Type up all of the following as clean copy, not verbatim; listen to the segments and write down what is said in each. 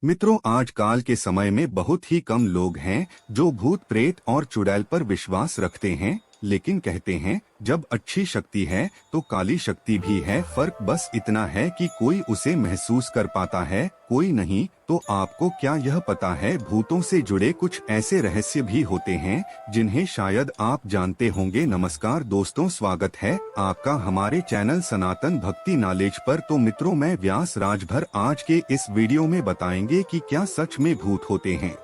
मित्रों, आजकल के समय में बहुत ही कम लोग हैं जो भूत प्रेत और चुड़ैल पर विश्वास रखते हैं, लेकिन कहते हैं जब अच्छी शक्ति है तो काली शक्ति भी है। फर्क बस इतना है कि कोई उसे महसूस कर पाता है, कोई नहीं। तो आपको क्या यह पता है, भूतों से जुड़े कुछ ऐसे रहस्य भी होते हैं जिन्हें शायद आप जानते होंगे। नमस्कार दोस्तों, स्वागत है आपका हमारे चैनल सनातन भक्ति नॉलेज पर। तो मित्रों, मैं व्यास राजभर आज के इस वीडियो में बताएंगे कि क्या सच में भूत होते हैं।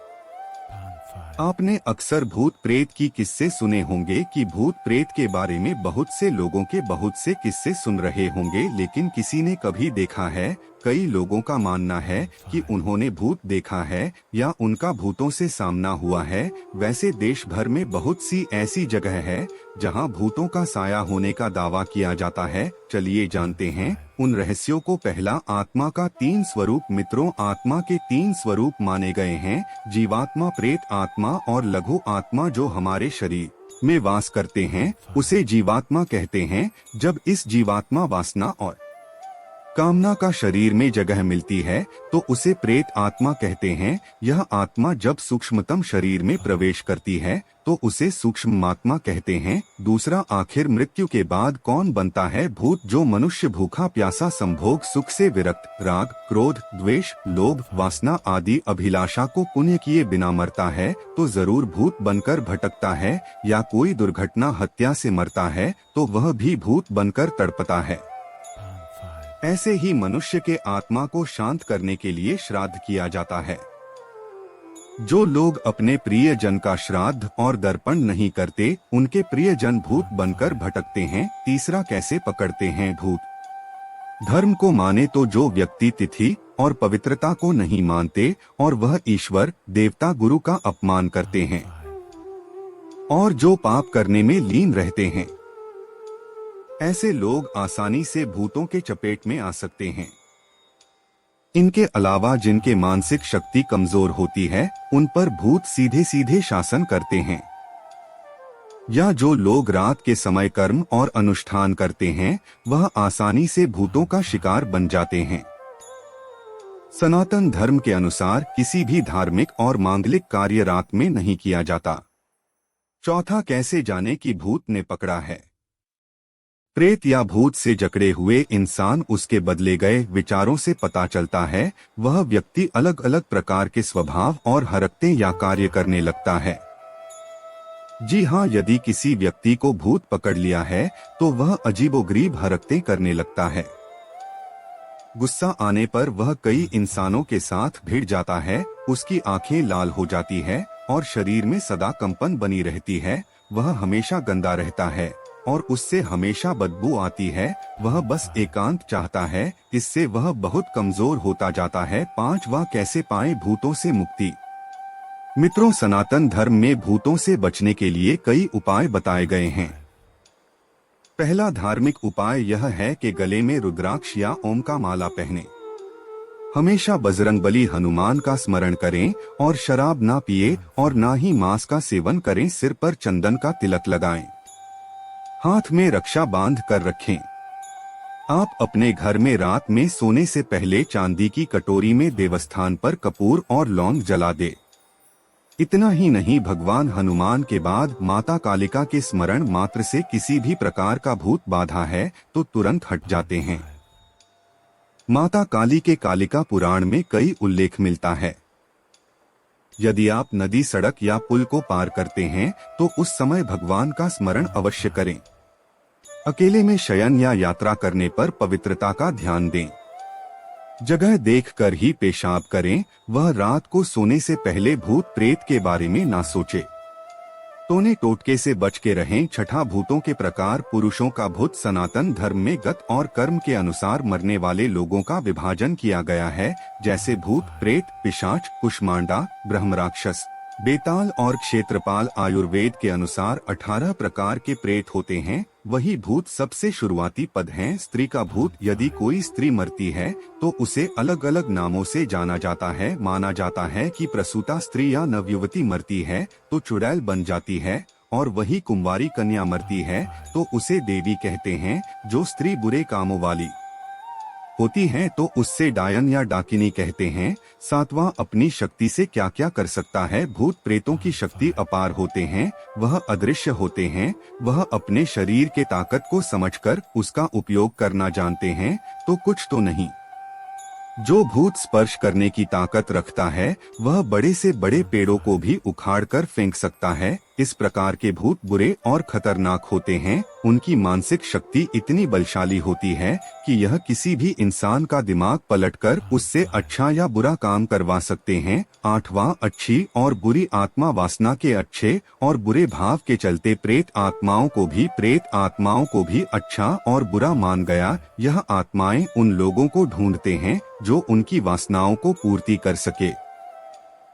आपने अक्सर भूत प्रेत की किस्से सुने होंगे कि भूत प्रेत के बारे में बहुत से लोगों के बहुत से किस्से सुन रहे होंगे, लेकिन किसी ने कभी देखा है। कई लोगों का मानना है कि उन्होंने भूत देखा है या उनका भूतों से सामना हुआ है। वैसे देश भर में बहुत सी ऐसी जगह है जहां भूतों का साया होने का दावा किया जाता है। चलिए जानते हैं उन रहस्यों को। पहला, आत्मा का 3 स्वरूप। मित्रों, आत्मा के 3 स्वरूप माने गए हैं: जीवात्मा, प्रेत आत्मा और लघु आत्मा। जो हमारे शरीर में वास करते हैं उसे जीवात्मा कहते हैं। जब इस जीवात्मा वासना और कामना का शरीर में जगह मिलती है तो उसे प्रेत आत्मा कहते हैं। यह आत्मा जब सूक्ष्मतम शरीर में प्रवेश करती है तो उसे सूक्ष्मात्मा कहते हैं। दूसरा, आखिर मृत्यु के बाद कौन बनता है भूत? जो मनुष्य भूखा प्यासा, संभोग, सुख से विरक्त, राग, क्रोध, द्वेष, लोभ, वासना आदि अभिलाषा को पुण्य किए बिना मरता है तो जरूर भूत बनकर भटकता है। या कोई दुर्घटना हत्या से मरता है तो वह भी भूत बनकर तड़पता है। ऐसे ही मनुष्य के आत्मा को शांत करने के लिए श्राद्ध किया जाता है। जो लोग अपने प्रियजन का श्राद्ध और दर्पण नहीं करते, उनके प्रियजन भूत बनकर भटकते हैं। तीसरा, कैसे पकड़ते हैं भूत? धर्म को माने तो जो व्यक्ति तिथि और पवित्रता को नहीं मानते और वह ईश्वर, देवता, गुरु का अपमान करते हैं, और जो पाप करने में लीन रहते हैं, ऐसे लोग आसानी से भूतों के चपेट में आ सकते हैं। इनके अलावा जिनके मानसिक शक्ति कमजोर होती है उन पर भूत सीधे सीधे शासन करते हैं। या जो लोग रात के समय कर्म और अनुष्ठान करते हैं वह आसानी से भूतों का शिकार बन जाते हैं। सनातन धर्म के अनुसार किसी भी धार्मिक और मांगलिक कार्य रात में नहीं किया जाता। चौथा, कैसे जाने कि भूत ने पकड़ा है? प्रेत या भूत से जकड़े हुए इंसान उसके बदले गए विचारों से पता चलता है। वह व्यक्ति अलग अलग प्रकार के स्वभाव और हरकतें या कार्य करने लगता है। जी हाँ, यदि किसी व्यक्ति को भूत पकड़ लिया है तो वह अजीबोगरीब हरकतें करने लगता है। गुस्सा आने पर वह कई इंसानों के साथ भिड़ जाता है। उसकी आंखें लाल हो जाती है और शरीर में सदा कंपन बनी रहती है। वह हमेशा गंदा रहता है और उससे हमेशा बदबू आती है। वह बस एकांत चाहता है। इससे वह बहुत कमजोर होता जाता है। पांचवा, कैसे पाएं भूतों से मुक्ति? मित्रों, सनातन धर्म में भूतों से बचने के लिए कई उपाय बताए गए हैं। पहला धार्मिक उपाय यह है कि गले में रुद्राक्ष या ओम का माला पहने। हमेशा बजरंगबली हनुमान का स्मरण करें और शराब ना पिए और ना ही मांस का सेवन करें। सिर पर चंदन का तिलक लगाएं। हाथ में रक्षा बांध कर रखें। आप अपने घर में रात में सोने से पहले चांदी की कटोरी में देवस्थान पर कपूर और लौंग जला दे। इतना ही नहीं, भगवान हनुमान के बाद माता कालिका के स्मरण मात्र से किसी भी प्रकार का भूत बाधा है तो तुरंत हट जाते हैं। माता काली के कालिका पुराण में कई उल्लेख मिलता है। यदि आप नदी, सड़क या पुल को पार करते हैं तो उस समय भगवान का स्मरण अवश्य करें। अकेले में शयन या यात्रा करने पर पवित्रता का ध्यान दें। जगह देखकर ही पेशाब करें। वह रात को सोने से पहले भूत प्रेत के बारे में ना सोचे। टोने टोटके से बच के रहें। छठा, भूतों के प्रकार। पुरुषों का भूत। सनातन धर्म में गत और कर्म के अनुसार मरने वाले लोगों का विभाजन किया गया है, जैसे भूत, प्रेत, पिशाच, कुष्मांडा, ब्रह्मराक्षस, बेताल और क्षेत्रपाल। आयुर्वेद के अनुसार 18 प्रकार के प्रेत होते हैं। वही भूत सबसे शुरुआती पद हैं। स्त्री का भूत। यदि कोई स्त्री मरती है तो उसे अलग अलग नामों से जाना जाता है। माना जाता है कि प्रसूता स्त्री या नवयुवती मरती है तो चुड़ैल बन जाती है, और वही कुंवारी कन्या मरती है तो उसे देवी कहते हैं। जो स्त्री बुरे कामों वाली होती हैं तो उससे डायन या डाकिनी कहते हैं। सातवां, अपनी शक्ति से क्या क्या कर सकता है। भूत प्रेतों की शक्ति अपार होते हैं, वह अदृश्य होते हैं, वह अपने शरीर के ताकत को समझकर उसका उपयोग करना जानते हैं, तो कुछ तो नहीं। जो भूत स्पर्श करने की ताकत रखता है वह बड़े से बड़े पेड़ों को भी उखाड़ कर फेंक सकता है। इस प्रकार के भूत बुरे और खतरनाक होते हैं। उनकी मानसिक शक्ति इतनी बलशाली होती है कि यह किसी भी इंसान का दिमाग पलटकर उससे अच्छा या बुरा काम करवा सकते हैं। आठवां, अच्छी और बुरी आत्मा वासना के अच्छे और बुरे भाव के चलते प्रेत आत्माओं को भी अच्छा और बुरा मान गया। यह आत्माएं उन लोगों को ढूंढते हैं जो उनकी वासनाओं को पूर्ति कर सके।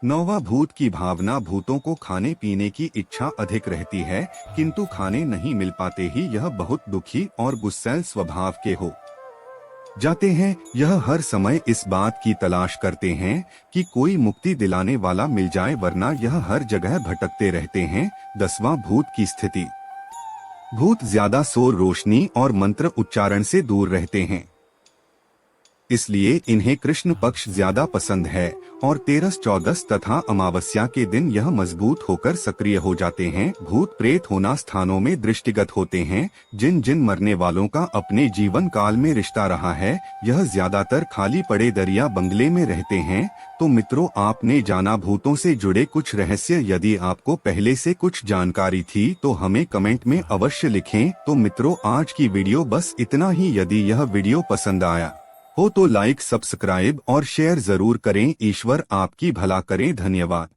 नौवां, भूत की भावना। भूतों को खाने पीने की इच्छा अधिक रहती है, किंतु खाने नहीं मिल पाते ही यह बहुत दुखी और गुस्सैल स्वभाव के हो जाते हैं। यह हर समय इस बात की तलाश करते हैं कि कोई मुक्ति दिलाने वाला मिल जाए, वरना यह हर जगह भटकते रहते हैं। 10वां, भूत की स्थिति। भूत ज्यादा शोर, रोशनी और मंत्र उच्चारण से दूर रहते हैं, इसलिए इन्हें कृष्ण पक्ष ज्यादा पसंद है और 13, 14 तथा अमावस्या के दिन यह मजबूत होकर सक्रिय हो जाते हैं। भूत प्रेत होना स्थानों में दृष्टिगत होते हैं। जिन जिन मरने वालों का अपने जीवन काल में रिश्ता रहा है, यह ज्यादातर खाली पड़े दरिया बंगले में रहते हैं। तो मित्रों, आपने जाना भूतों से जुड़े कुछ रहस्य। यदि आपको पहले से कुछ जानकारी थी तो हमें कमेंट में अवश्य लिखें। तो मित्रों, आज की वीडियो बस इतना ही। यदि यह वीडियो पसंद आया हो तो लाइक, सब्सक्राइब और शेयर जरूर करें। ईश्वर आपकी भला करे। धन्यवाद।